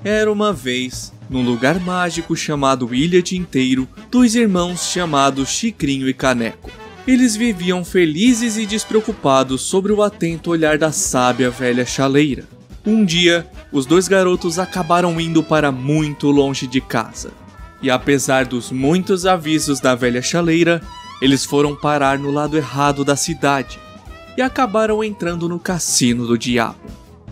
Era uma vez, num lugar mágico chamado Ilha Tinteiro, dois irmãos chamados Chicrinho e Caneco. Eles viviam felizes e despreocupados sob o atento olhar da sábia velha chaleira. Um dia, os dois garotos acabaram indo para muito longe de casa. E apesar dos muitos avisos da velha chaleira, eles foram parar no lado errado da cidade e acabaram entrando no cassino do diabo.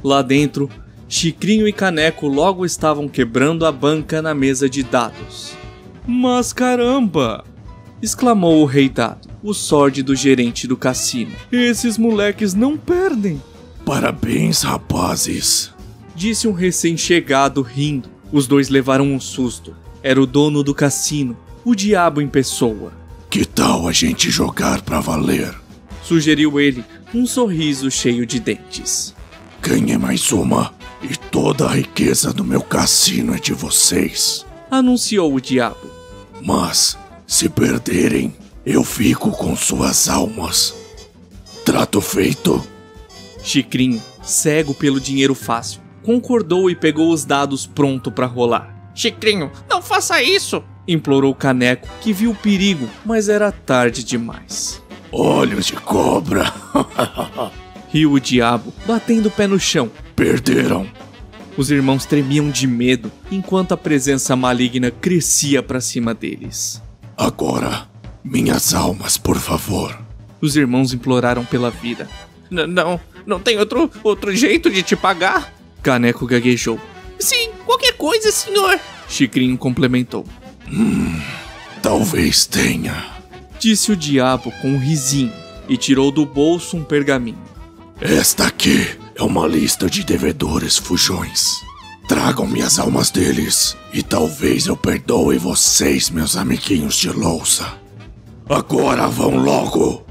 Lá dentro, Chicrinho e Caneco logo estavam quebrando a banca na mesa de dados. "Mas caramba!" exclamou o rei dado, o sórdido gerente do cassino. "Esses moleques não perdem." "Parabéns, rapazes", disse um recém-chegado rindo. Os dois levaram um susto. Era o dono do cassino, o diabo em pessoa. "Que tal a gente jogar pra valer?" sugeriu ele, com um sorriso cheio de dentes. "Ganhe mais uma e toda a riqueza do meu cassino é de vocês", anunciou o diabo. "Mas, se perderem, eu fico com suas almas. Trato feito?" Chicrinho, cego pelo dinheiro fácil, concordou e pegou os dados pronto para rolar. "Chicrinho, não faça isso!" implorou Caneco, que viu o perigo, mas era tarde demais. "Olhos de cobra!" riu o diabo, batendo o pé no chão. "Perderam." Os irmãos tremiam de medo, enquanto a presença maligna crescia para cima deles. "Agora, minhas almas, por favor." Os irmãos imploraram pela vida. Não tem outro jeito de te pagar?" Caneco gaguejou. "Sim, qualquer coisa, senhor." Chicrinho complementou. Talvez tenha", disse o diabo com um risinho e tirou do bolso um pergaminho. "Esta aqui é uma lista de devedores fujões. Tragam-me as almas deles e talvez eu perdoe vocês, meus amiguinhos de louça. Agora vão logo!"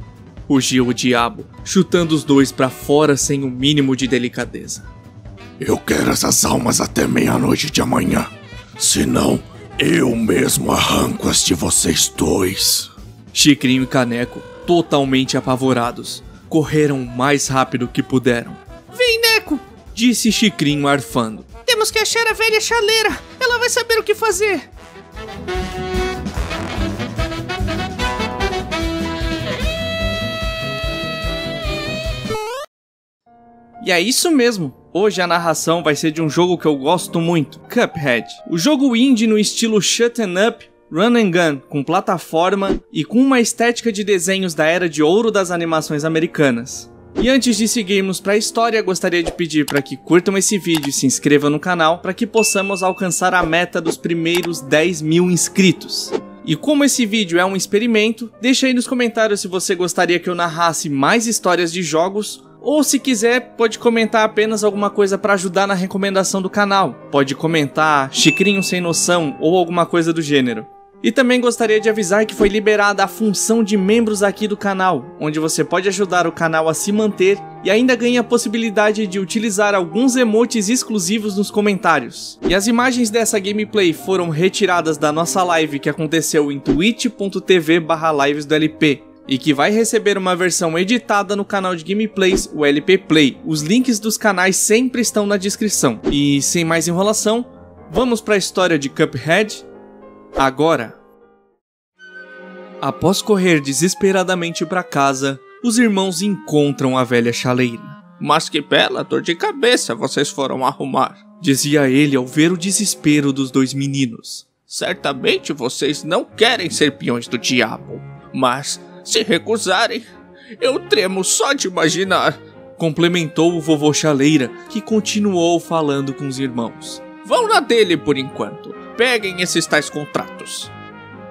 rugiu o diabo, chutando os dois pra fora sem o mínimo de delicadeza. "Eu quero essas almas até meia-noite de amanhã. Senão, eu mesmo arranco as de vocês dois." Chicrinho e Caneco, totalmente apavorados, correram o mais rápido que puderam. "Vem, Neco!" disse Chicrinho arfando. "Temos que achar a velha chaleira. Ela vai saber o que fazer." E é isso mesmo, hoje a narração vai ser de um jogo que eu gosto muito, Cuphead. O jogo indie no estilo Shut 'em Up, Run and Gun, com plataforma e com uma estética de desenhos da era de ouro das animações americanas. E antes de seguirmos para a história, gostaria de pedir para que curtam esse vídeo e se inscrevam no canal para que possamos alcançar a meta dos primeiros 10.000 inscritos. E como esse vídeo é um experimento, deixa aí nos comentários se você gostaria que eu narrasse mais histórias de jogos, ou se quiser, pode comentar apenas alguma coisa para ajudar na recomendação do canal. Pode comentar Chicrinho sem noção ou alguma coisa do gênero. E também gostaria de avisar que foi liberada a função de membros aqui do canal, onde você pode ajudar o canal a se manter e ainda ganha a possibilidade de utilizar alguns emotes exclusivos nos comentários. E as imagens dessa gameplay foram retiradas da nossa live que aconteceu em twitch.tv/lives do LP. E que vai receber uma versão editada no canal de gameplays, o LP Play. Os links dos canais sempre estão na descrição. E sem mais enrolação, vamos para a história de Cuphead agora. Após correr desesperadamente para casa, os irmãos encontram a velha chaleira. "Mas que bela dor de cabeça vocês foram arrumar", dizia ele ao ver o desespero dos dois meninos. "Certamente vocês não querem ser peões do diabo, mas se recusarem, eu tremo só de imaginar", complementou o vovô Chaleira, que continuou falando com os irmãos. "Vão na dele por enquanto, peguem esses tais contratos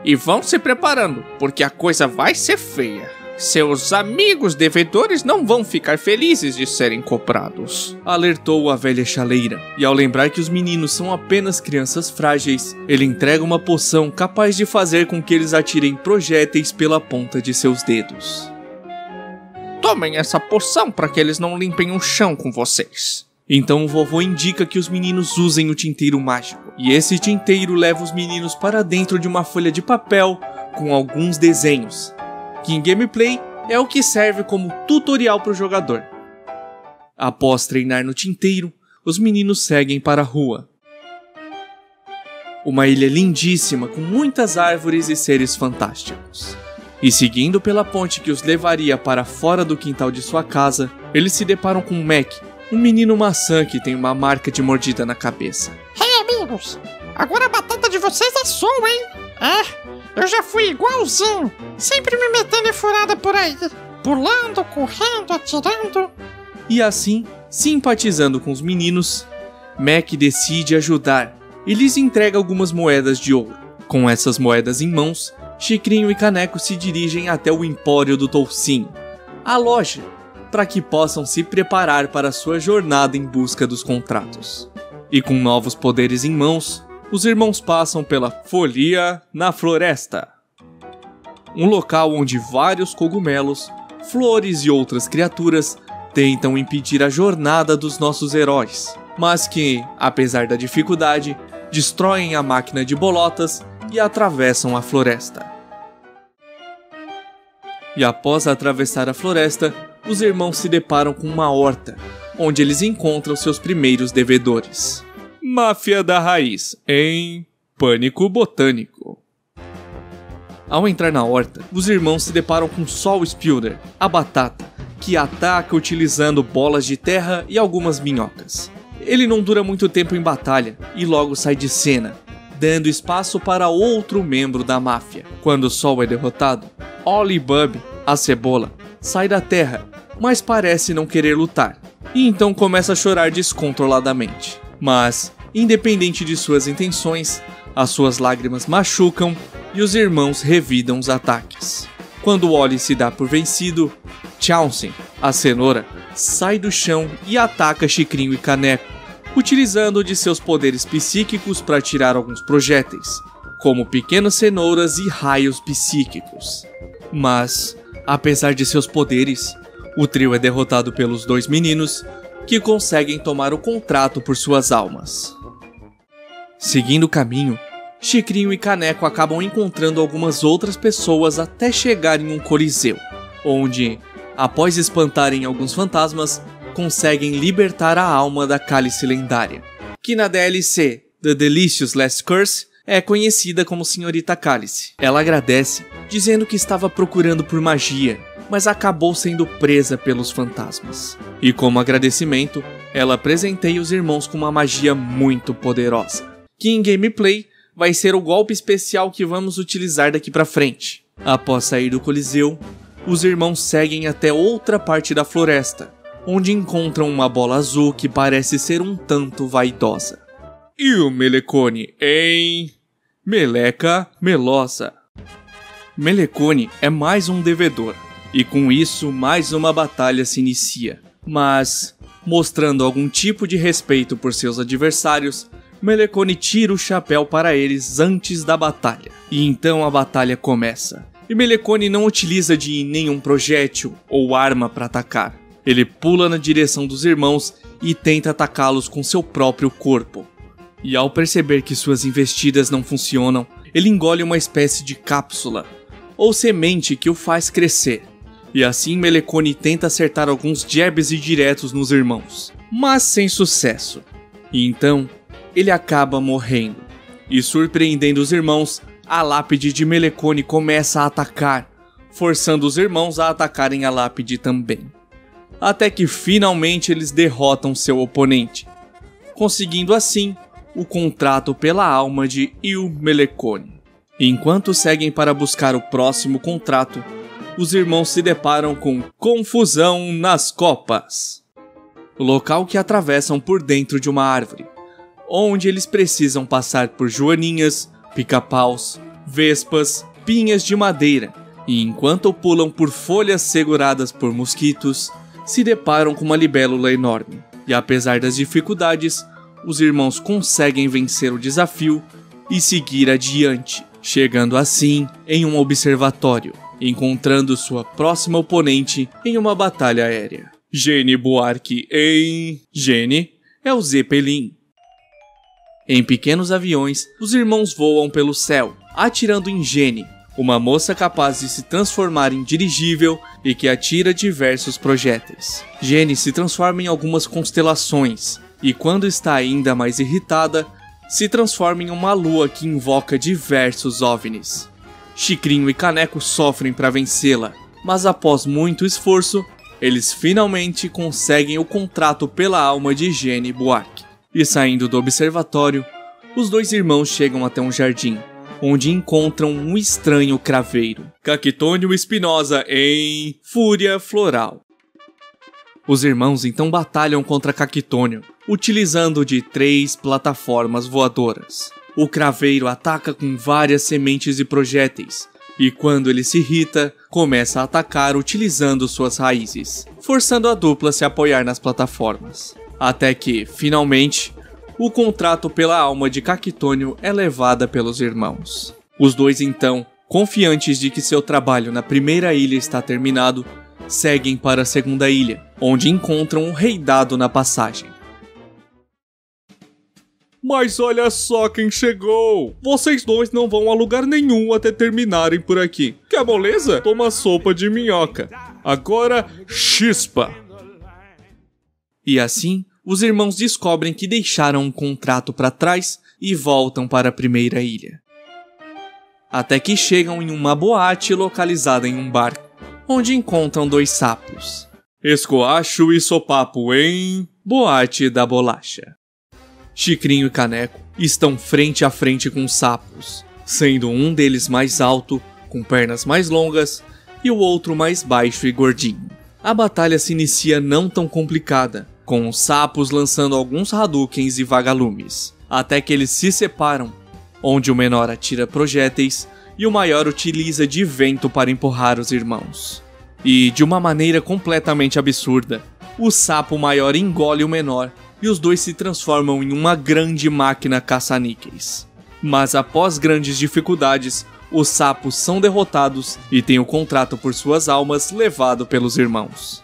e vão se preparando, porque a coisa vai ser feia. Seus amigos devedores não vão ficar felizes de serem cobrados", alertou a velha chaleira. E ao lembrar que os meninos são apenas crianças frágeis, ele entrega uma poção capaz de fazer com que eles atirem projéteis pela ponta de seus dedos. "Tomem essa poção para que eles não limpem o chão com vocês." Então o vovô indica que os meninos usem o tinteiro mágico. E esse tinteiro leva os meninos para dentro de uma folha de papel com alguns desenhos, que em gameplay é o que serve como tutorial para o jogador. Após treinar no tinteiro, os meninos seguem para a rua. uma ilha lindíssima com muitas árvores e seres fantásticos. E seguindo pela ponte que os levaria para fora do quintal de sua casa, eles se deparam com Mac, um menino maçã que tem uma marca de mordida na cabeça. Hey amigos, agora a batata de vocês é sua, hein? Eu já fui igualzinho, sempre me metendo em furada por aí, pulando, correndo, atirando. E assim, simpatizando com os meninos, Mac decide ajudar e lhes entrega algumas moedas de ouro. Com essas moedas em mãos, Chicrinho e Caneco se dirigem até o Empório do Toucinho, a loja, para que possam se preparar para sua jornada em busca dos contratos. E com novos poderes em mãos, os irmãos passam pela Folia na Floresta, um local onde vários cogumelos, flores e outras criaturas tentam impedir a jornada dos nossos heróis, mas que, apesar da dificuldade, destroem a máquina de bolotas e atravessam a floresta. E após atravessar a floresta, os irmãos se deparam com uma horta, onde eles encontram seus primeiros devedores. Máfia da Raiz, em Pânico Botânico. Ao entrar na horta, os irmãos se deparam com Sol Spilder, a batata, que ataca utilizando bolas de terra e algumas minhocas. Ele não dura muito tempo em batalha e logo sai de cena, dando espaço para outro membro da máfia. Quando Sol é derrotado, Ollie Bub, a cebola, sai da terra, mas parece não querer lutar, e então começa a chorar descontroladamente. Mas, independente de suas intenções, as suas lágrimas machucam e os irmãos revidam os ataques. Quando Ollie se dá por vencido, Chauncey, a cenoura, sai do chão e ataca Chicrinho e Caneco, utilizando de seus poderes psíquicos para tirar alguns projéteis, como pequenas cenouras e raios psíquicos. Mas, apesar de seus poderes, o trio é derrotado pelos dois meninos, que conseguem tomar o contrato por suas almas. Seguindo o caminho, Chicrinho e Caneco acabam encontrando algumas outras pessoas até chegar em um coliseu, onde, após espantarem alguns fantasmas, conseguem libertar a alma da Cálice Lendária, que na DLC The Delicious Last Curse é conhecida como Senhorita Cálice. Ela agradece, dizendo que estava procurando por magia, mas acabou sendo presa pelos fantasmas. E como agradecimento, ela presenteia os irmãos com uma magia muito poderosa, que em gameplay vai ser o golpe especial que vamos utilizar daqui pra frente. Após sair do coliseu, os irmãos seguem até outra parte da floresta, onde encontram uma bola azul que parece ser um tanto vaidosa. E o Melecone em Meleca Melosa. Melecone é mais um devedor, e com isso mais uma batalha se inicia. Mas, mostrando algum tipo de respeito por seus adversários, Melecone tira o chapéu para eles antes da batalha. E então a batalha começa. E Melecone não utiliza de nenhum projétil ou arma para atacar. Ele pula na direção dos irmãos e tenta atacá-los com seu próprio corpo. E ao perceber que suas investidas não funcionam, ele engole uma espécie de cápsula, ou semente que o faz crescer. E assim Melecone tenta acertar alguns jabs e diretos nos irmãos, mas sem sucesso. E então, ele acaba morrendo. E surpreendendo os irmãos, a lápide de Melecone começa a atacar, forçando os irmãos a atacarem a lápide também. Até que finalmente eles derrotam seu oponente, conseguindo assim o contrato pela alma de Il Melecone. Enquanto seguem para buscar o próximo contrato, os irmãos se deparam com confusão nas copas, o local que atravessam por dentro de uma árvore, onde eles precisam passar por joaninhas, pica-paus, vespas, pinhas de madeira, e enquanto pulam por folhas seguradas por mosquitos, se deparam com uma libélula enorme. E apesar das dificuldades, os irmãos conseguem vencer o desafio e seguir adiante, chegando assim em um observatório, encontrando sua próxima oponente em uma batalha aérea. Gene Buarque em Gene é o Zeppelin. Em pequenos aviões, os irmãos voam pelo céu, atirando em Gene, uma moça capaz de se transformar em dirigível e que atira diversos projéteis. Gene se transforma em algumas constelações, e quando está ainda mais irritada, se transforma em uma lua que invoca diversos OVNIs. Chicrinho e Caneco sofrem para vencê-la, mas após muito esforço, eles finalmente conseguem o contrato pela alma de Jenny Buarque. E saindo do observatório, os dois irmãos chegam até um jardim, onde encontram um estranho craveiro, Cactônio Espinosa em Fúria Floral. Os irmãos então batalham contra Cactônio, utilizando de 3 plataformas voadoras. O craveiro ataca com várias sementes e projéteis, e quando ele se irrita, começa a atacar utilizando suas raízes, forçando a dupla a se apoiar nas plataformas. Até que, finalmente, o contrato pela alma de Cactônio é levada pelos irmãos. Os dois então, confiantes de que seu trabalho na primeira ilha está terminado, seguem para a segunda ilha, onde encontram um rei dado na passagem. Mas olha só quem chegou! Vocês dois não vão a lugar nenhum até terminarem por aqui. Quer moleza? Toma sopa de minhoca. Agora, chispa! E assim, os irmãos descobrem que deixaram um contrato para trás e voltam para a primeira ilha. Até que chegam em uma boate localizada em um barco, onde encontram 2 sapos. Escoacho e sopapo em Boate da Bolacha. Chicrinho e Caneco estão frente a frente com os sapos, sendo um deles mais alto, com pernas mais longas, e o outro mais baixo e gordinho. A batalha se inicia não tão complicada, com os sapos lançando alguns Hadoukens e vagalumes, até que eles se separam, onde o menor atira projéteis e o maior utiliza de vento para empurrar os irmãos. E, de uma maneira completamente absurda, o sapo maior engole o menor e os dois se transformam em uma grande máquina caça-níqueis. Mas após grandes dificuldades, os sapos são derrotados e têm o contrato por suas almas levado pelos irmãos.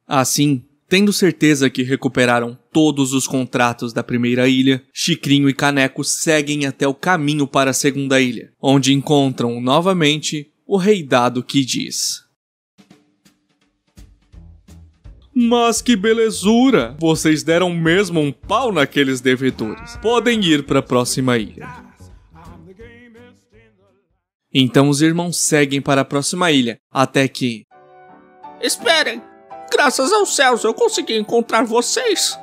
Assim, tendo certeza que recuperaram todos os contratos da primeira ilha, Chicrinho e Caneco seguem até o caminho para a segunda ilha, onde encontram novamente o rei dado que diz: Mas que belezura! Vocês deram mesmo um pau naqueles devedores. Podem ir para a próxima ilha. Então os irmãos seguem para a próxima ilha, até que... Esperem! Graças aos céus eu consegui encontrar vocês!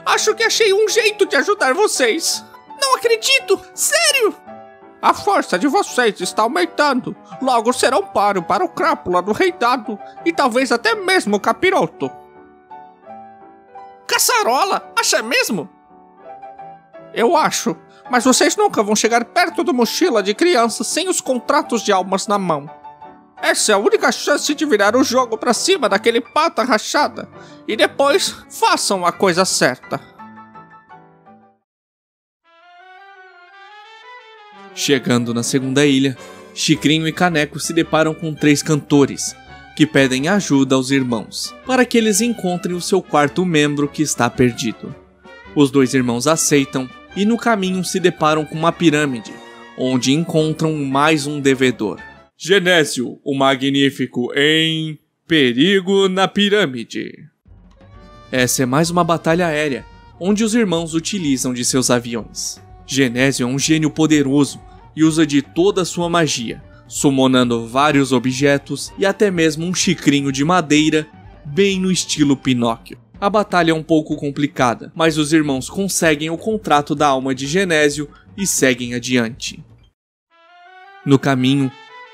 Acho que achei um jeito de ajudar vocês! Não acredito! Sério! A força de vocês está aumentando. Logo serão páreo para o crápula do rei dado e talvez até mesmo o capiroto. Caçarola? Acha mesmo? Eu acho, mas vocês nunca vão chegar perto do mochila de criança sem os contratos de almas na mão. Essa é a única chance de virar o jogo pra cima daquele pata rachada e depois façam a coisa certa. Chegando na segunda ilha, Chicrinho e Caneco se deparam com 3 cantores, que pedem ajuda aos irmãos, para que eles encontrem o seu 4º membro que está perdido. Os 2 irmãos aceitam e no caminho se deparam com uma pirâmide, onde encontram mais um devedor. Genésio, o Magnífico em Perigo na Pirâmide. Essa é mais uma batalha aérea, onde os irmãos utilizam de seus aviões. Genésio é um gênio poderoso e usa de toda a sua magia, summonando vários objetos e até mesmo um chicrinho de madeira, bem no estilo Pinóquio. A batalha é um pouco complicada, mas os irmãos conseguem o contrato da alma de Genésio e seguem adiante. No caminho,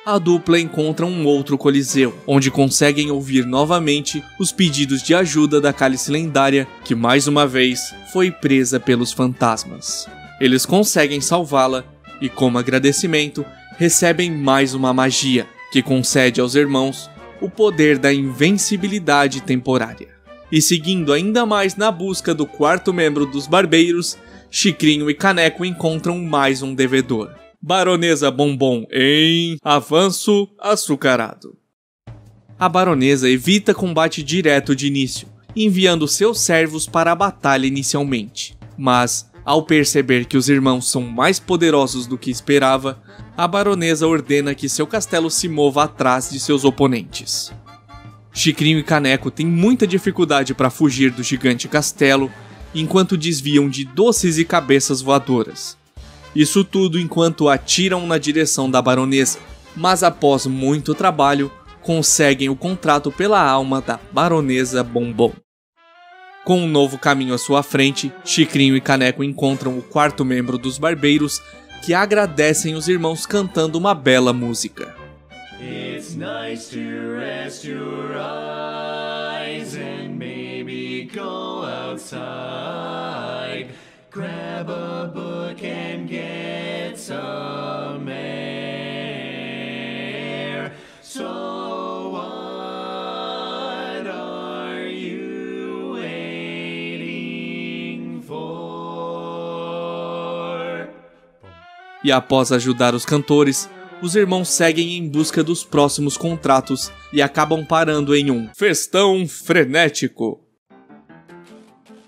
a dupla encontra um outro coliseu, onde conseguem ouvir novamente os pedidos de ajuda da cálice lendária, que mais uma vez foi presa pelos fantasmas. Eles conseguem salvá-la e, como agradecimento, recebem mais uma magia, que concede aos irmãos o poder da invencibilidade temporária. E seguindo ainda mais na busca do 4º membro dos barbeiros, Chicrinho e Caneco encontram mais um devedor. Baronesa Bombom em Avanço Açucarado. A baronesa evita combate direto de início, enviando seus servos para a batalha inicialmente. Mas, ao perceber que os irmãos são mais poderosos do que esperava, a baronesa ordena que seu castelo se mova atrás de seus oponentes. Chicrinho e Caneco têm muita dificuldade para fugir do gigante castelo, enquanto desviam de doces e cabeças voadoras, Isso tudo enquanto atiram na direção da baronesa, mas após muito trabalho, conseguem o contrato pela alma da baronesa Bombom. Com um novo caminho à sua frente, Chicrinho e Caneco encontram o quarto membro dos barbeiros, que agradecem os irmãos cantando uma bela música. It's nice to rest your eyes and maybe go outside. Grab a book and get some air. So what are you waiting for? E após ajudar os cantores, os irmãos seguem em busca dos próximos contratos e acabam parando em um festão frenético.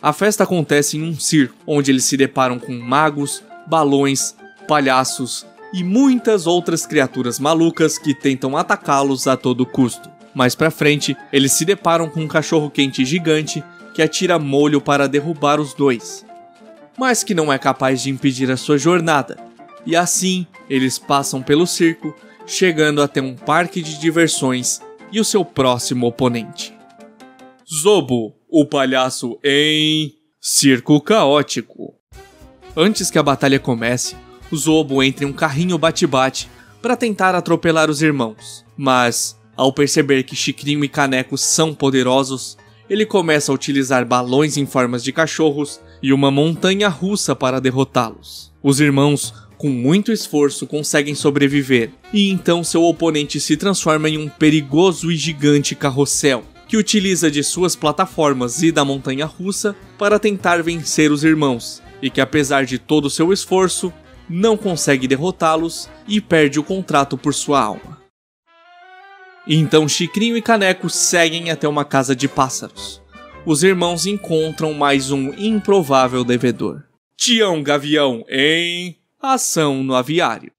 A festa acontece em um circo, onde eles se deparam com magos, balões, palhaços e muitas outras criaturas malucas que tentam atacá-los a todo custo. Mais pra frente, eles se deparam com um cachorro-quente gigante que atira molho para derrubar os dois, mas que não é capaz de impedir a sua jornada. E assim, eles passam pelo circo, chegando até um parque de diversões e o seu próximo oponente. Zobo, o palhaço em Circo Caótico. Antes que a batalha comece, o Zobo entra em um carrinho bate-bate para tentar atropelar os irmãos. Mas, ao perceber que Chicrinho e Caneco são poderosos, ele começa a utilizar balões em formas de cachorros e uma montanha russa para derrotá-los. Os irmãos, com muito esforço, conseguem sobreviver, e então seu oponente se transforma em um perigoso e gigante carrossel, que utiliza de suas plataformas e da montanha russa para tentar vencer os irmãos, e que apesar de todo o seu esforço, não consegue derrotá-los e perde o contrato por sua alma. Então Chicrinho e Caneco seguem até uma casa de pássaros. Os irmãos encontram mais um improvável devedor. Tião Gavião em Ação no Aviário.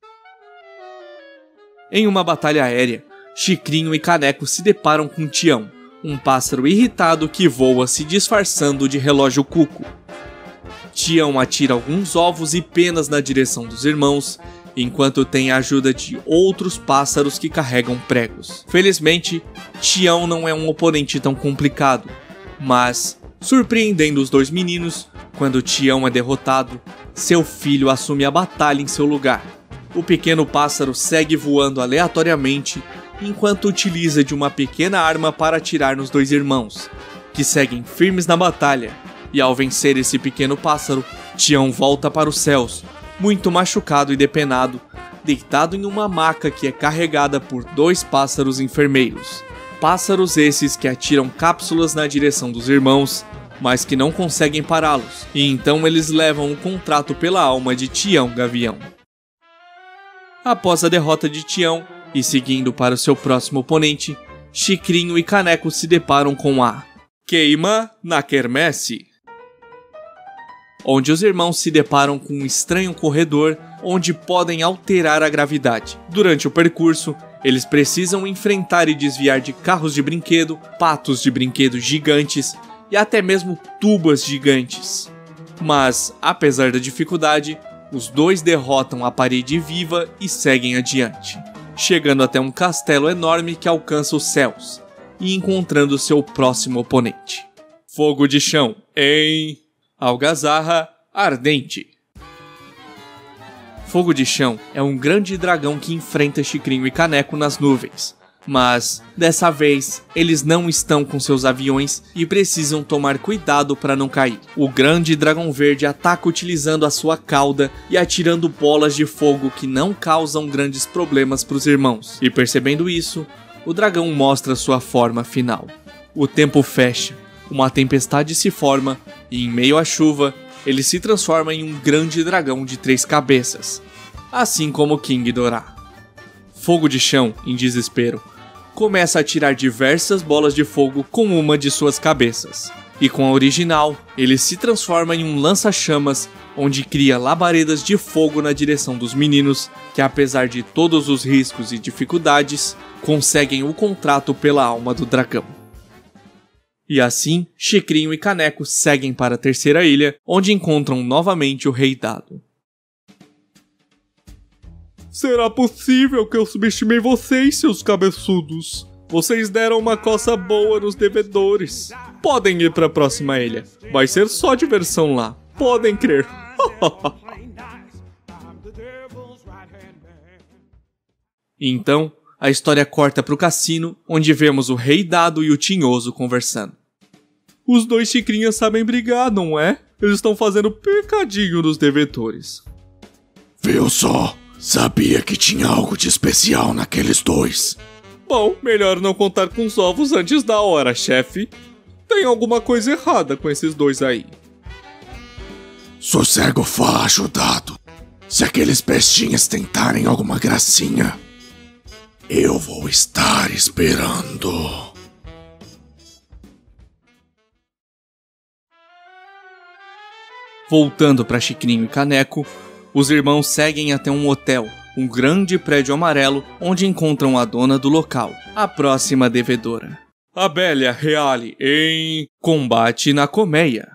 Em uma batalha aérea, Chicrinho e Caneco se deparam com Tião, um pássaro irritado que voa se disfarçando de relógio cuco. Tião atira alguns ovos e penas na direção dos irmãos, enquanto tem a ajuda de outros pássaros que carregam pregos. Felizmente, Tião não é um oponente tão complicado, mas, surpreendendo os dois meninos, quando Tião é derrotado, seu filho assume a batalha em seu lugar. O pequeno pássaro segue voando aleatoriamente, enquanto utiliza de uma pequena arma para atirar nos dois irmãos, que seguem firmes na batalha, e ao vencer esse pequeno pássaro, Tião volta para os céus, muito machucado e depenado, deitado em uma maca que é carregada por dois pássaros enfermeiros. Pássaros esses que atiram cápsulas na direção dos irmãos, mas que não conseguem pará-los, e então eles levam o contrato pela alma de Tião Gavião. Após a derrota de Tião, e seguindo para o seu próximo oponente, Chicrinho e Caneco se deparam com a Queima na Quermesse, onde os irmãos se deparam com um estranho corredor onde podem alterar a gravidade. Durante o percurso, eles precisam enfrentar e desviar de carros de brinquedo, patos de brinquedo gigantes e até mesmo tubas gigantes. Mas, apesar da dificuldade, os dois derrotam a parede viva e seguem adiante, chegando até um castelo enorme que alcança os céus e encontrando seu próximo oponente. Fogo de Chão em Algazarra Ardente. Fogo de Chão é um grande dragão que enfrenta Chicrinho e Caneco nas nuvens, mas, dessa vez, eles não estão com seus aviões e precisam tomar cuidado para não cair. O grande dragão verde ataca utilizando a sua cauda e atirando bolas de fogo que não causam grandes problemas para os irmãos. E percebendo isso, o dragão mostra sua forma final. O tempo fecha, uma tempestade se forma e, em meio à chuva, ele se transforma em um grande dragão de 3 cabeças, assim como King Ghidorah. Fogo de Chão, em desespero, começa a tirar diversas bolas de fogo com uma de suas cabeças. E com a original, ele se transforma em um lança-chamas, onde cria labaredas de fogo na direção dos meninos, que apesar de todos os riscos e dificuldades, conseguem o contrato pela alma do dragão. E assim, Chicrinho e Caneco seguem para a terceira ilha, onde encontram novamente o Rei Dado. Será possível que eu subestimei vocês, seus cabeçudos? Vocês deram uma coça boa nos devedores. Podem ir para a próxima ilha. Vai ser só diversão lá. Podem crer. Então, a história corta para o cassino, onde vemos o Rei Dado e o Tinhoso conversando. Os dois xicrinhas sabem brigar, não é? Eles estão fazendo pecadinho nos devedores. Viu só? Sabia que tinha algo de especial naqueles dois. Bom, melhor não contar com os ovos antes da hora, chefe. Tem alguma coisa errada com esses dois aí. Sossego facho, Dado. Se aqueles bestinhas tentarem alguma gracinha, eu vou estar esperando. Voltando para Chicrinho e Caneco, os irmãos seguem até um hotel, um grande prédio amarelo, onde encontram a dona do local, a próxima devedora. Abélia Reale em Combate na colmeia.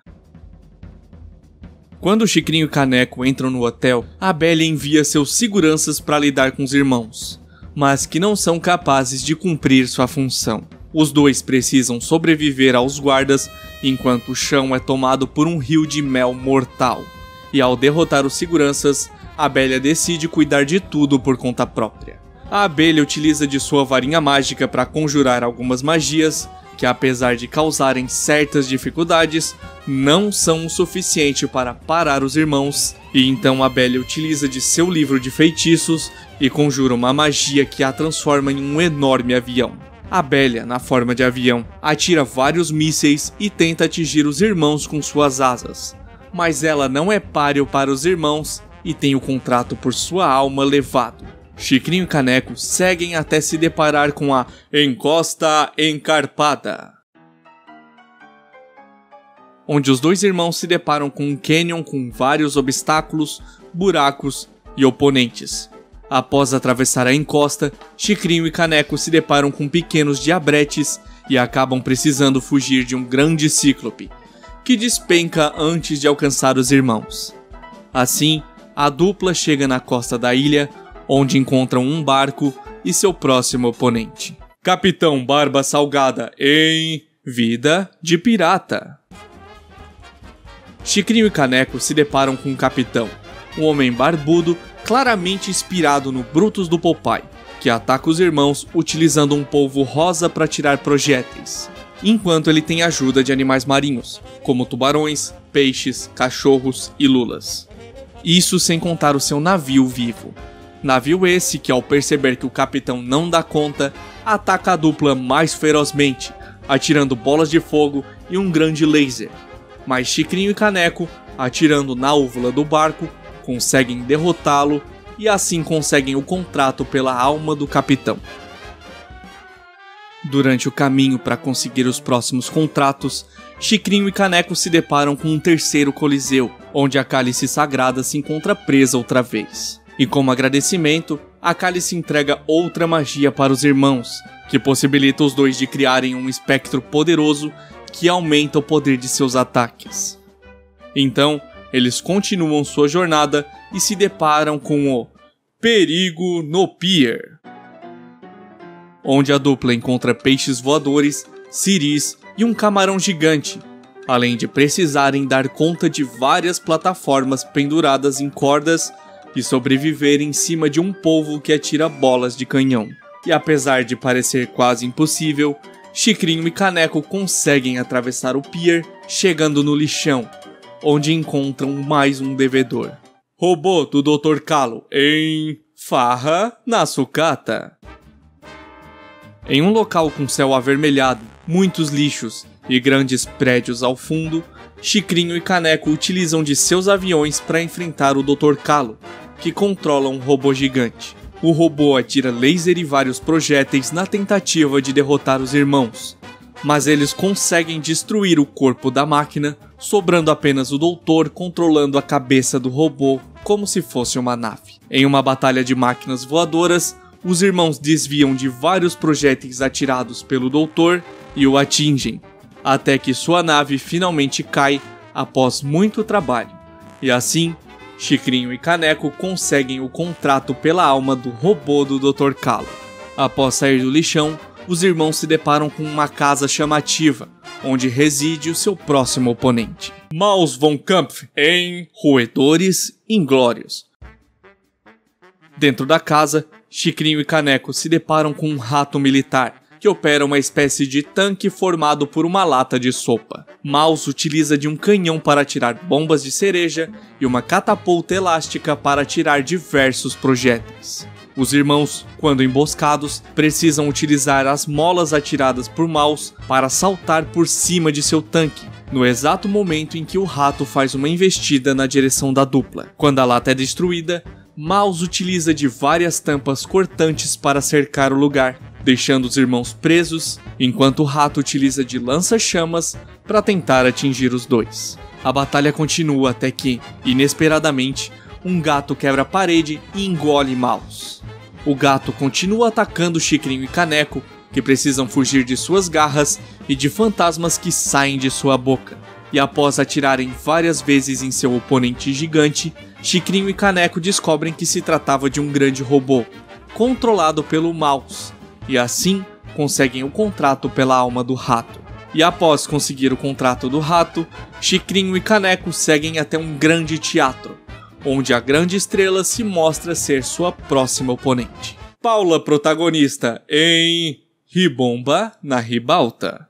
Quando Chicrinho e Caneco entram no hotel, Abélia envia seus seguranças para lidar com os irmãos, mas que não são capazes de cumprir sua função. Os dois precisam sobreviver aos guardas, enquanto o chão é tomado por um rio de mel mortal. E ao derrotar os seguranças, Abélia decide cuidar de tudo por conta própria. A abelha utiliza de sua varinha mágica para conjurar algumas magias, que apesar de causarem certas dificuldades, não são o suficiente para parar os irmãos, e então Abélia utiliza de seu livro de feitiços e conjura uma magia que a transforma em um enorme avião. Abélia, na forma de avião, atira vários mísseis e tenta atingir os irmãos com suas asas. Mas ela não é páreo para os irmãos e tem o contrato por sua alma levado. Chicrinho e Caneco seguem até se deparar com a Encosta Encarpada, onde os dois irmãos se deparam com um canyon com vários obstáculos, buracos e oponentes. Após atravessar a encosta, Chicrinho e Caneco se deparam com pequenos diabretes e acabam precisando fugir de um grande cíclope, que despenca antes de alcançar os irmãos. Assim, a dupla chega na costa da ilha, onde encontram um barco e seu próximo oponente, Capitão Barba Salgada em Vida de Pirata. Chicrinho e Caneco se deparam com o capitão, um homem barbudo claramente inspirado no Brutus do Popeye, que ataca os irmãos utilizando um polvo rosa para tirar projéteis, enquanto ele tem ajuda de animais marinhos, como tubarões, peixes, cachorros e lulas. Isso sem contar o seu navio vivo. Navio esse que, ao perceber que o capitão não dá conta, ataca a dupla mais ferozmente, atirando bolas de fogo e um grande laser. Mas Chicrinho e Caneco, atirando na úvula do barco, conseguem derrotá-lo e assim conseguem o contrato pela alma do capitão. Durante o caminho para conseguir os próximos contratos, Chicrinho e Caneco se deparam com um terceiro coliseu, onde a cálice sagrada se encontra presa outra vez. E como agradecimento, a cálice entrega outra magia para os irmãos, que possibilita os dois de criarem um espectro poderoso que aumenta o poder de seus ataques. Então, eles continuam sua jornada e se deparam com o Perigo no Pier, onde a dupla encontra peixes voadores, ciris e um camarão gigante, além de precisarem dar conta de várias plataformas penduradas em cordas e sobreviver em cima de um polvo que atira bolas de canhão. E apesar de parecer quase impossível, Chicrinho e Caneco conseguem atravessar o pier, chegando no lixão, onde encontram mais um devedor, Robô do Dr. Calo em Farra na Sucata. Em um local com céu avermelhado, muitos lixos e grandes prédios ao fundo, Chicrinho e Caneco utilizam de seus aviões para enfrentar o Dr. Calo, que controla um robô gigante. O robô atira laser e vários projéteis na tentativa de derrotar os irmãos, mas eles conseguem destruir o corpo da máquina, sobrando apenas o doutor controlando a cabeça do robô como se fosse uma nave. Em uma batalha de máquinas voadoras, os irmãos desviam de vários projéteis atirados pelo doutor e o atingem, até que sua nave finalmente cai após muito trabalho. E assim, Chicrinho e Caneco conseguem o contrato pela alma do robô do Dr. Calo. Após sair do lixão, os irmãos se deparam com uma casa chamativa, onde reside o seu próximo oponente, Maus von Kampf, em Roedores Inglórios. Dentro da casa, Chicrinho e Caneco se deparam com um rato militar, que opera uma espécie de tanque formado por uma lata de sopa. Maus utiliza de um canhão para atirar bombas de cereja e uma catapulta elástica para atirar diversos projéteis. Os irmãos, quando emboscados, precisam utilizar as molas atiradas por Maus para saltar por cima de seu tanque, no exato momento em que o rato faz uma investida na direção da dupla. Quando a lata é destruída, Maus utiliza de várias tampas cortantes para cercar o lugar, deixando os irmãos presos, enquanto o rato utiliza de lança-chamas para tentar atingir os dois. A batalha continua até que, inesperadamente, um gato quebra a parede e engole Maus. O gato continua atacando Chicrinho e Caneco, que precisam fugir de suas garras e de fantasmas que saem de sua boca. E após atirarem várias vezes em seu oponente gigante, Chicrinho e Caneco descobrem que se tratava de um grande robô, controlado pelo Maus, e assim conseguem o contrato pela alma do rato. E após conseguir o contrato do rato, Chicrinho e Caneco seguem até um grande teatro, onde a grande estrela se mostra ser sua próxima oponente. Paula, protagonista em Ribomba na Ribalta.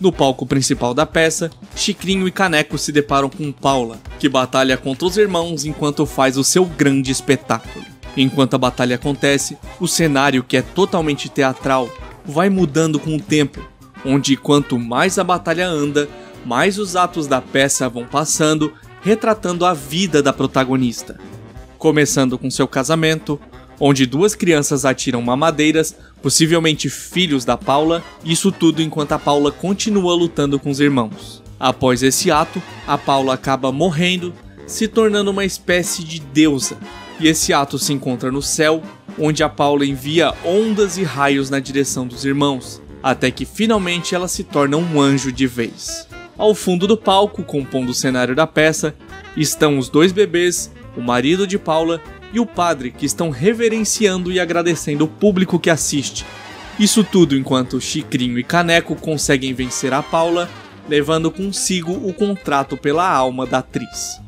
No palco principal da peça, Chicrinho e Caneco se deparam com Paula, que batalha contra os irmãos enquanto faz o seu grande espetáculo. Enquanto a batalha acontece, o cenário, que é totalmente teatral, vai mudando com o tempo, onde quanto mais a batalha anda, mais os atos da peça vão passando, retratando a vida da protagonista. Começando com seu casamento, onde duas crianças atiram mamadeiras, possivelmente filhos da Paula, isso tudo enquanto a Paula continua lutando com os irmãos. Após esse ato, a Paula acaba morrendo, se tornando uma espécie de deusa, e esse ato se encontra no céu, onde a Paula envia ondas e raios na direção dos irmãos, até que finalmente ela se torna um anjo de vez. Ao fundo do palco, compondo o cenário da peça, estão os dois bebês, o marido de Paula e o padre, que estão reverenciando e agradecendo o público que assiste. Isso tudo enquanto Chicrinho e Caneco conseguem vencer a Paula, levando consigo o contrato pela alma da atriz.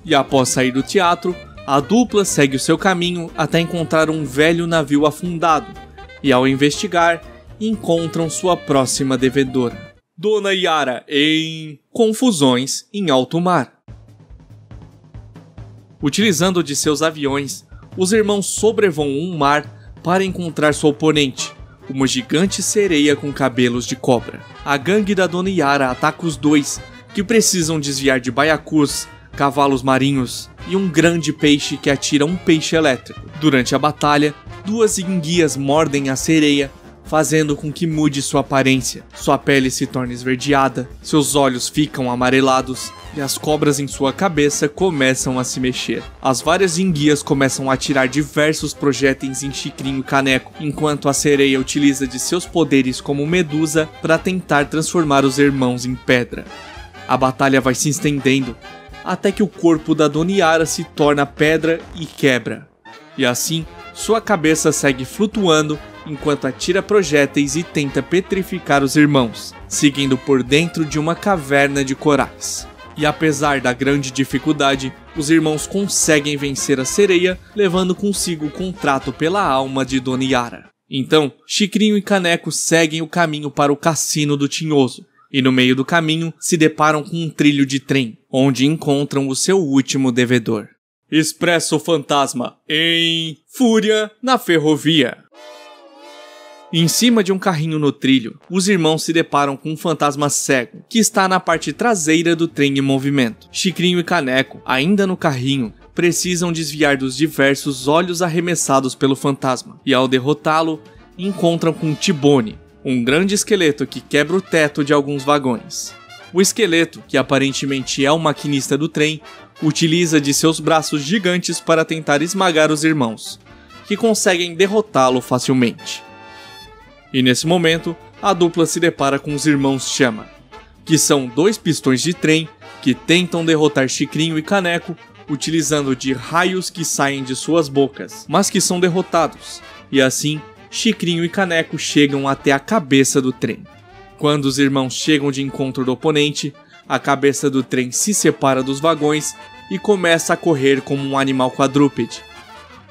E após sair do teatro, a dupla segue o seu caminho até encontrar um velho navio afundado, e ao investigar, encontram sua próxima devedora, Dona Yara, em Confusões em Alto Mar. Utilizando de seus aviões, os irmãos sobrevoam um mar para encontrar sua oponente, uma gigante sereia com cabelos de cobra. A gangue da Dona Yara ataca os dois, que precisam desviar de baiacus, cavalos marinhos e um grande peixe que atira um peixe elétrico. Durante a batalha, duas enguias mordem a sereia, fazendo com que mude sua aparência. Sua pele se torna esverdeada, seus olhos ficam amarelados e as cobras em sua cabeça começam a se mexer. As várias enguias começam a atirar diversos projéteis em Chicrinho e Caneco, enquanto a sereia utiliza de seus poderes como medusa para tentar transformar os irmãos em pedra. A batalha vai se estendendo, até que o corpo da Dona Yara se torna pedra e quebra. E assim, sua cabeça segue flutuando enquanto atira projéteis e tenta petrificar os irmãos, seguindo por dentro de uma caverna de corais. E apesar da grande dificuldade, os irmãos conseguem vencer a sereia, levando consigo o contrato pela alma de Dona Yara. Então, Chicrinho e Caneco seguem o caminho para o cassino do Tinhoso, e no meio do caminho se deparam com um trilho de trem, onde encontram o seu último devedor. Expresso Fantasma em Fúria na Ferrovia. Em cima de um carrinho no trilho, os irmãos se deparam com um fantasma cego, que está na parte traseira do trem em movimento. Chicrinho e Caneco, ainda no carrinho, precisam desviar dos diversos olhos arremessados pelo fantasma, e ao derrotá-lo, encontram com Tibone, um grande esqueleto que quebra o teto de alguns vagões. O esqueleto, que aparentemente é o maquinista do trem, utiliza de seus braços gigantes para tentar esmagar os irmãos, que conseguem derrotá-lo facilmente. E nesse momento, a dupla se depara com os irmãos Chama, que são dois pistões de trem que tentam derrotar Chicrinho e Caneco utilizando de raios que saem de suas bocas, mas que são derrotados, e assim Chicrinho e Caneco chegam até a cabeça do trem. Quando os irmãos chegam de encontro do oponente, a cabeça do trem se separa dos vagões e começa a correr como um animal quadrúpede.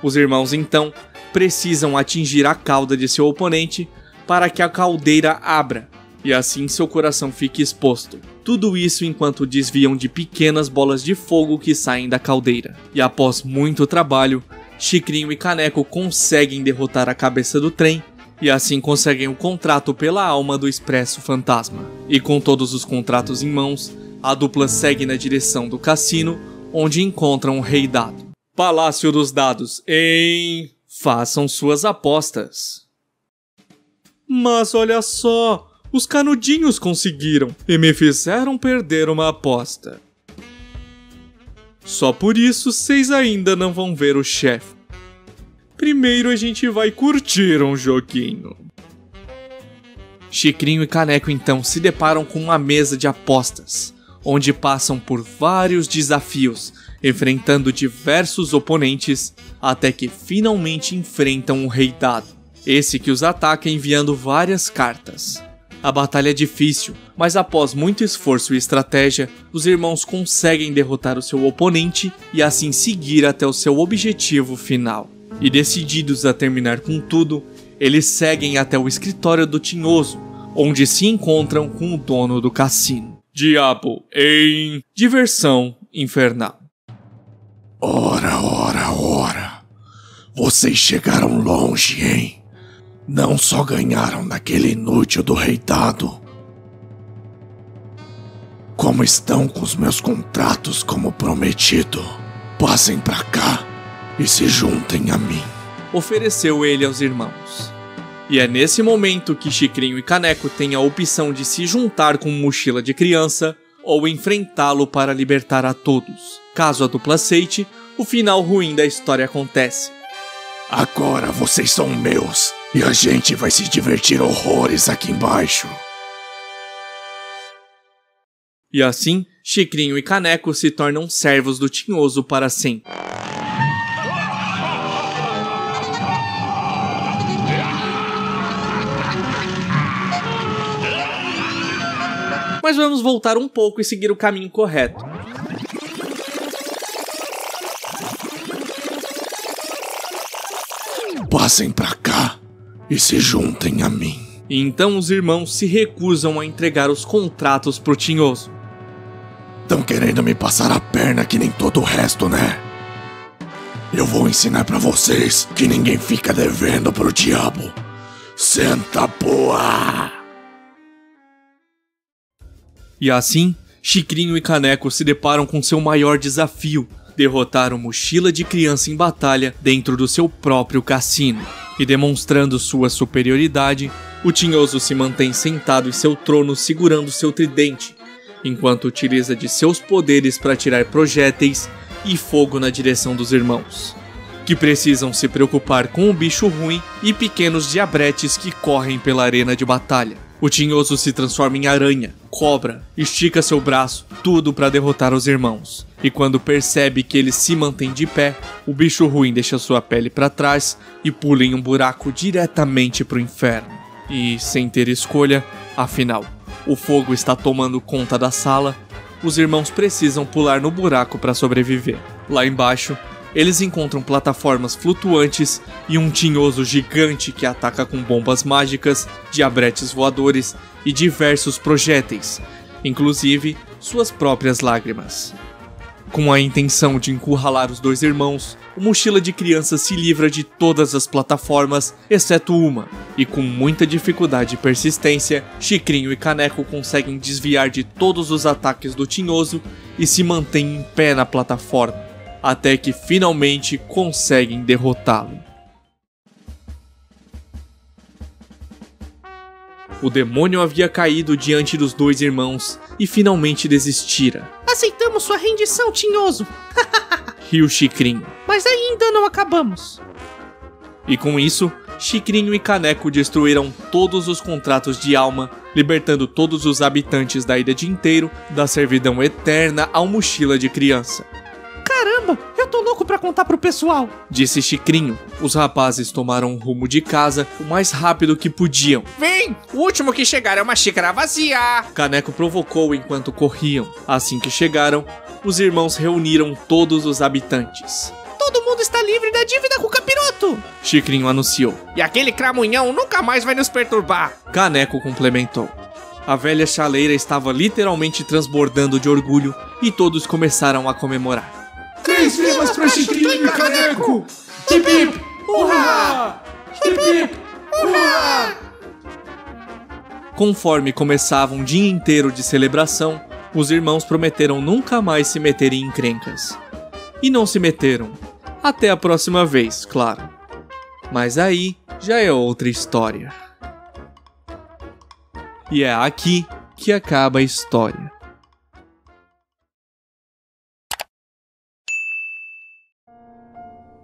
Os irmãos então precisam atingir a cauda de seu oponente para que a caldeira abra, e assim seu coração fique exposto. Tudo isso enquanto desviam de pequenas bolas de fogo que saem da caldeira. E após muito trabalho, Chicrinho e Caneco conseguem derrotar a cabeça do trem, e assim conseguem o contrato pela alma do Expresso Fantasma. E com todos os contratos em mãos, a dupla segue na direção do cassino, onde encontram o Rei Dado. Palácio dos Dados Façam suas apostas. Mas olha só, os canudinhos conseguiram e me fizeram perder uma aposta. Só por isso vocês ainda não vão ver o chefe. Primeiro a gente vai curtir um joguinho. Chicrinho e Caneco então se deparam com uma mesa de apostas, onde passam por vários desafios, enfrentando diversos oponentes, até que finalmente enfrentam o Rei Dado, esse que os ataca enviando várias cartas. A batalha é difícil, mas após muito esforço e estratégia, os irmãos conseguem derrotar o seu oponente e assim seguir até o seu objetivo final. E decididos a terminar com tudo, eles seguem até o escritório do Tinhoso, onde se encontram com o dono do cassino. Diabo em Diversão Infernal. Ora. Vocês chegaram longe, hein? Não só ganharam daquele inútil do Rei Dado, como estão com os meus contratos como prometido. Passem pra cá e se juntem a mim. Ofereceu ele aos irmãos. E é nesse momento que Chicrinho e Caneco têm a opção de se juntar com Mochila de Criança ou enfrentá-lo para libertar a todos. Caso a dupla aceite, o final ruim da história acontece. Agora vocês são meus e a gente vai se divertir horrores aqui embaixo. E assim, Chicrinho e Caneco se tornam servos do Tinhoso para sempre. Mas vamos voltar um pouco e seguir o caminho correto. Passem pra cá e se juntem a mim. E então os irmãos se recusam a entregar os contratos pro Tinhoso. Tão querendo me passar a perna que nem todo o resto, né? Eu vou ensinar pra vocês que ninguém fica devendo pro diabo. Senta, poa! E assim, Chicrinho e Caneco se deparam com seu maior desafio: derrotar o Mochila de Criança em batalha dentro do seu próprio cassino. E demonstrando sua superioridade, o Tinhoso se mantém sentado em seu trono segurando seu tridente, enquanto utiliza de seus poderes para atirar projéteis e fogo na direção dos irmãos, que precisam se preocupar com o bicho ruim e pequenos diabretes que correm pela arena de batalha. O Tinhoso se transforma em aranha, cobra, estica seu braço, tudo para derrotar os irmãos. E quando percebe que eles se mantêm de pé, o bicho ruim deixa sua pele para trás e pula em um buraco diretamente pro inferno. E sem ter escolha, afinal, o fogo está tomando conta da sala, os irmãos precisam pular no buraco para sobreviver. Lá embaixo, eles encontram plataformas flutuantes e um Tinhoso gigante que ataca com bombas mágicas, diabretes voadores e diversos projéteis, inclusive suas próprias lágrimas. Com a intenção de encurralar os dois irmãos, o Mochila de Criança se livra de todas as plataformas, exceto uma, e com muita dificuldade e persistência, Chicrinho e Caneco conseguem desviar de todos os ataques do Tinhoso e se mantêm em pé na plataforma, até que finalmente conseguem derrotá-lo. O demônio havia caído diante dos dois irmãos e finalmente desistira. Aceitamos sua rendição, Tinhoso. Riu Chicrinho. Mas ainda não acabamos. E com isso, Chicrinho e Caneco destruíram todos os contratos de alma libertando todos os habitantes da ilha de inteiro da servidão eterna ao mochila de criança. Caramba, eu tô louco pra contar pro pessoal, disse Chicrinho. Os rapazes tomaram o rumo de casa o mais rápido que podiam. Vem, o último que chegar é uma xícara vazia. Caneco provocou enquanto corriam. Assim que chegaram, os irmãos reuniram todos os habitantes. Todo mundo está livre da dívida com o capiroto, Chicrinho anunciou. E aquele cramunhão nunca mais vai nos perturbar. Caneco complementou. A velha chaleira estava literalmente transbordando de orgulho e todos começaram a comemorar. 3 vivas pra Chicrinho e Caneco! Hip hip, urra! Hip hip, urra! Conforme começava um dia inteiro de celebração, os irmãos prometeram nunca mais se meterem em encrencas. E não se meteram. Até a próxima vez, claro. Mas aí já é outra história. E é aqui que acaba a história.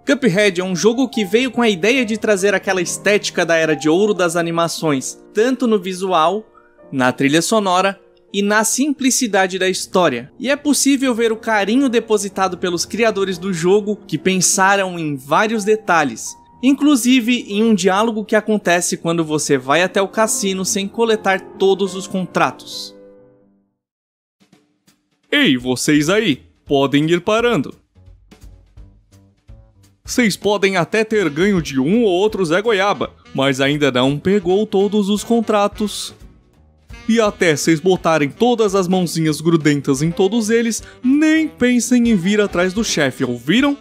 Cuphead é um jogo que veio com a ideia de trazer aquela estética da Era de Ouro das animações, tanto no visual, na trilha sonora e na simplicidade da história. E é possível ver o carinho depositado pelos criadores do jogo, que pensaram em vários detalhes, inclusive em um diálogo que acontece quando você vai até o cassino sem coletar todos os contratos. Ei, vocês aí, podem ir parando. Vocês podem até ter ganho de um ou outro Zé Goiaba, mas ainda não pegou todos os contratos. E até vocês botarem todas as mãozinhas grudentas em todos eles, nem pensem em vir atrás do chefe, ouviram?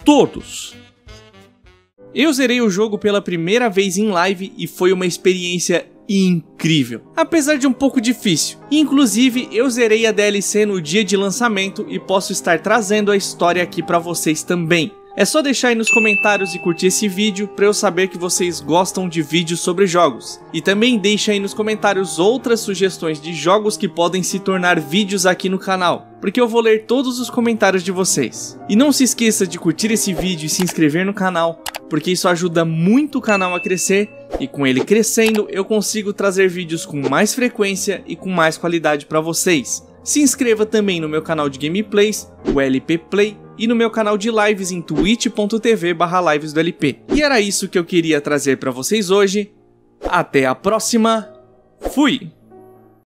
Todos! Eu zerei o jogo pela primeira vez em live e foi uma experiência incrível, apesar de um pouco difícil. Inclusive, eu zerei a DLC no dia de lançamento e posso estar trazendo a história aqui pra vocês também. É só deixar aí nos comentários e curtir esse vídeo pra eu saber que vocês gostam de vídeos sobre jogos. E também deixa aí nos comentários outras sugestões de jogos que podem se tornar vídeos aqui no canal, porque eu vou ler todos os comentários de vocês. E não se esqueça de curtir esse vídeo e se inscrever no canal, porque isso ajuda muito o canal a crescer, e com ele crescendo eu consigo trazer vídeos com mais frequência e com mais qualidade pra vocês. Se inscreva também no meu canal de gameplays, o LP Play, e no meu canal de lives em twitch.tv/lives do LP. E era isso que eu queria trazer pra vocês hoje. Até a próxima. Fui!